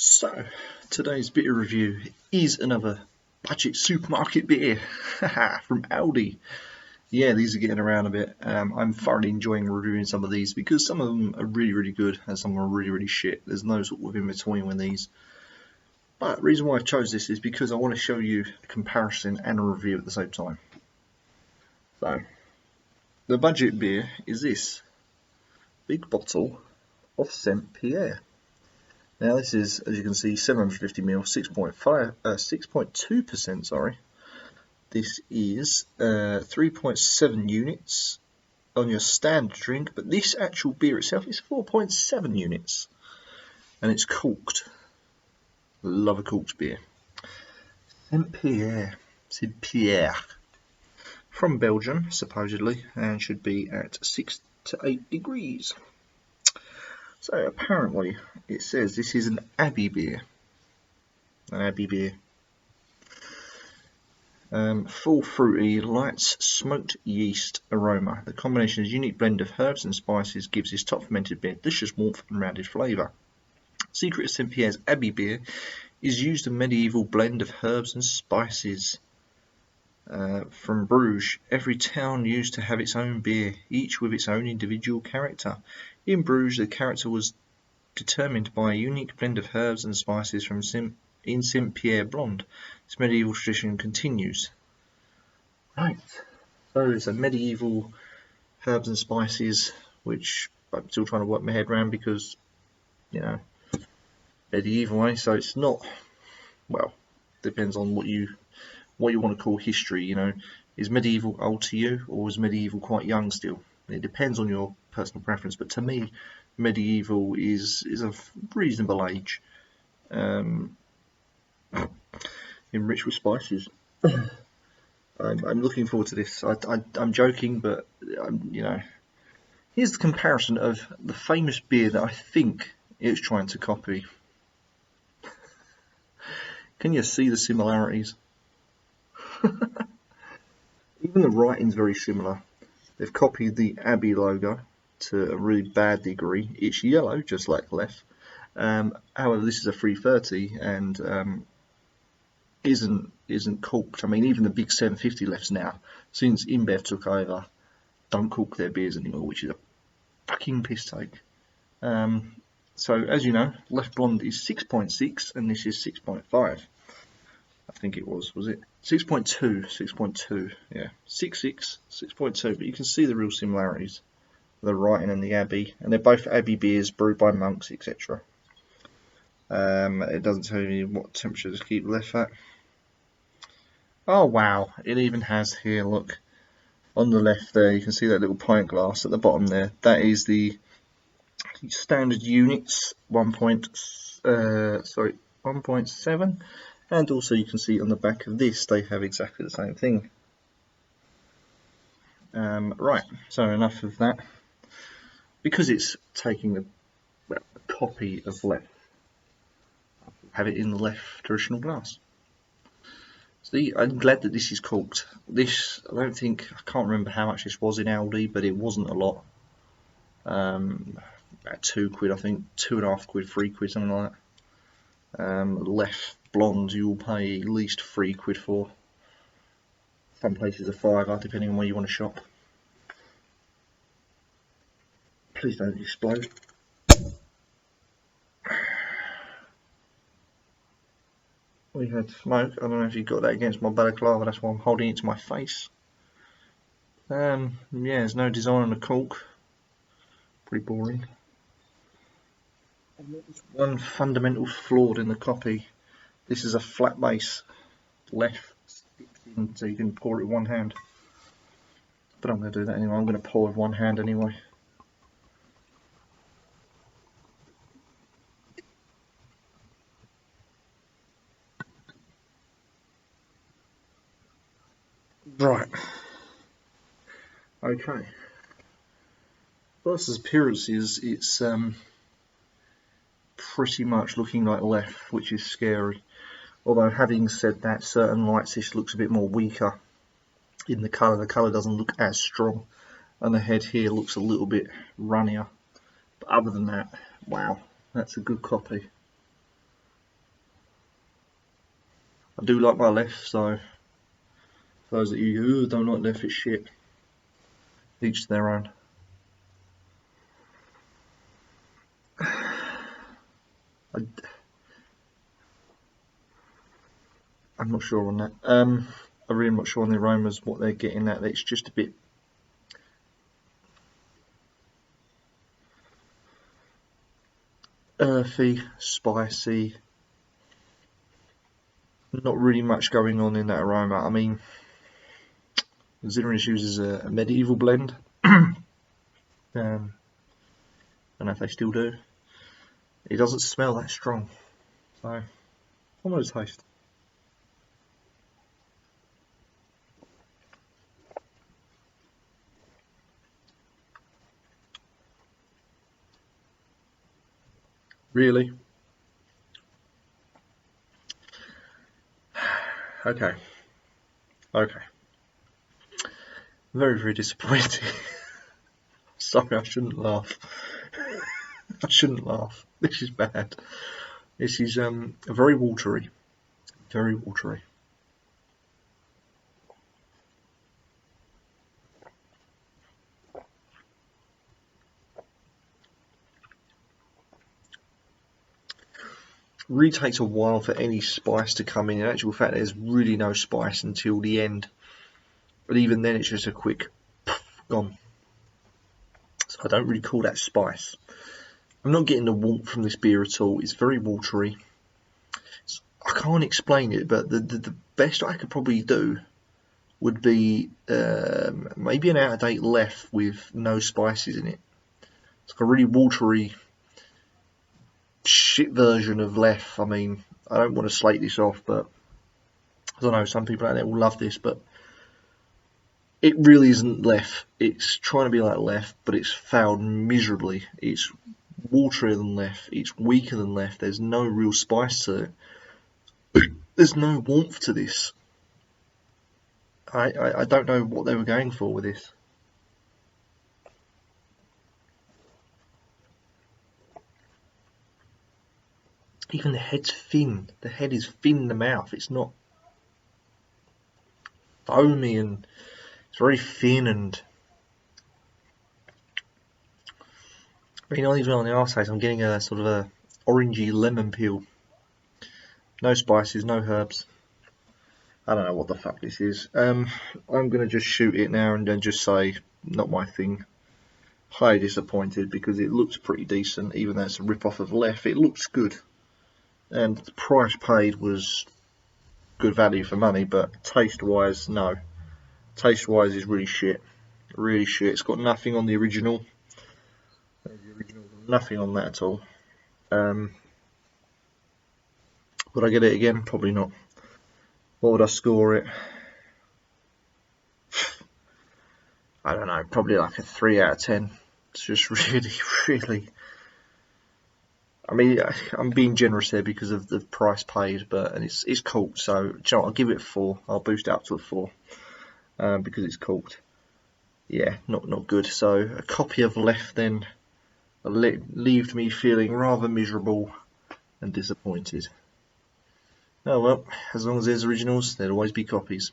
So, today's beer review is another budget supermarket beer from Aldi. Yeah, these are getting around a bit. I'm thoroughly enjoying reviewing some of these because some of them are really good and some are really shit. There's no sort of in between with these. But the reason why I chose this is because I want to show you a comparison and a review at the same time. So, the budget beer is this big bottle of St. Pierre. Now this is, as you can see, 750ml, 6.2%. Sorry, this is 3.7 units on your standard drink, but this actual beer itself is 4.7 units, and it's corked. Love a corked beer. St. Pierre, from Belgium supposedly, and should be at 6 to 8 degrees. So apparently it says this is an Abbey beer. Full fruity, light smoked yeast aroma. The combination is unique blend of herbs and spices gives this top fermented beer delicious warmth and rounded flavour. Secret of St. Pierre's Abbey beer is used a medieval blend of herbs and spices. From Bruges, every town used to have its own beer, each with its own individual character. In Bruges, the character was determined by a unique blend of herbs and spices from St. Pierre Blonde. This medieval tradition continues. Right, so it's a medieval herbs and spices, which I'm still trying to work my head around because, you know, medieval way. So it's not, well, depends on what you want to call history. You know, is medieval old to you, or is medieval quite young still? It depends on your personal preference, but to me, medieval is a reasonable age, enriched with spices. I'm looking forward to this. I'm joking, but you know, here's the comparison of the famous beer that I think it's trying to copy. Can you see the similarities? Even the writing's very similar. They've copied the Abbey logo to a really bad degree. It's yellow, just like leffe. However, this is a 330 and isn't corked. I mean, even the big 750 leffes now, since InBev took over, don't cork their beers anymore, which is a fucking piss take. So, as you know, leffe blonde is 6.6 and this is 6.5. I think it was it 6.2, yeah, 6.2, but you can see the real similarities, the writing and the Abbey, and they're both Abbey beers brewed by monks, etc. It doesn't tell you what temperature to keep leffe at. Oh wow, it even has here, look, on the left there, you can see that little pint glass at the bottom there. That is the standard units, 1.7. And also you can see on the back of this, they have exactly the same thing. Right, so enough of that. Because it's taking a copy of leffe, have it in the leffe traditional glass. See, I'm glad that this is corked. This, I can't remember how much this was in Aldi, but it wasn't a lot. About £2, I think, £2.50, £3, something like that. Leffe blonde you'll pay at least £3 for. Some places are £5, depending on where you want to shop. Please don't explode. We had smoke. I don't know if you got that against my balaclava, that's why I'm holding it to my face. Yeah, there's no design on the cork. Pretty boring. One fundamental flaw in the copy. This is a flat base. Leffe sticks in, so you can pour it with one hand. But I'm going to do that anyway. I'm going to pour with one hand anyway. Right. Okay. Versus appearances, it's pretty much looking like leffe, which is scary. Although having said that, certain lights this looks a bit more weaker in the colour. The colour doesn't look as strong, and the head here looks a little bit runnier. But other than that, wow, that's a good copy. I do like my leffe, so for those of you who don't like leffe, it's shit. Each to their own. I'm not sure on that. I'm really not sure on the aromas, what they're getting at. It's just a bit earthy, spicy. Not really much going on in that aroma. I mean, considering it uses a medieval blend, I don't know if they still do. It doesn't smell that strong, so I'm gonna taste. Really? Okay. Okay. Very, very disappointing. Sorry, I shouldn't laugh. I shouldn't laugh. This is bad. This is very watery. Very watery. Really takes a while for any spice to come in. In actual fact, there's really no spice until the end. But even then, it's just a quick gone. So I don't really call that spice. I'm not getting the warmth from this beer at all. It's very watery. I can't explain it, but the best I could probably do would be maybe an out-of-date leffe with no spices in it. It's like a really watery shit version of leffe. I mean, I don't want to slate this off, but I don't know, some people out there will love this, but it really isn't leffe. It's trying to be like leffe, but it's failed miserably. It's waterier than leffe. It's weaker than leffe. There's no real spice to it. There's no warmth to this. I don't know what they were going for with this. Even the head's thin. The head is thin in the mouth. It's not foamy, and it's very thin, and not even on the aftertaste. I'm getting a sort of a orangey lemon peel. No spices, no herbs. I don't know what the fuck this is. I'm gonna just shoot it now and then just say not my thing. Highly disappointed because it looks pretty decent, even though it's a rip off of leffe. It looks good, and the price paid was good value for money, but taste wise, no. Taste wise is really shit. Really shit. It's got nothing on the original. Nothing on that at all. Would I get it again? Probably not. What would I score it? I don't know, probably like a 3 out of 10. It's just really, really. I mean, I'm being generous there because of the price paid, and it's cool. So, you know, I'll give it a 4. I'll boost it up to a 4 because it's cooked. Yeah, not good. So a copy of leffe then left me feeling rather miserable and disappointed. Oh well, as long as there's originals, there'll always be copies.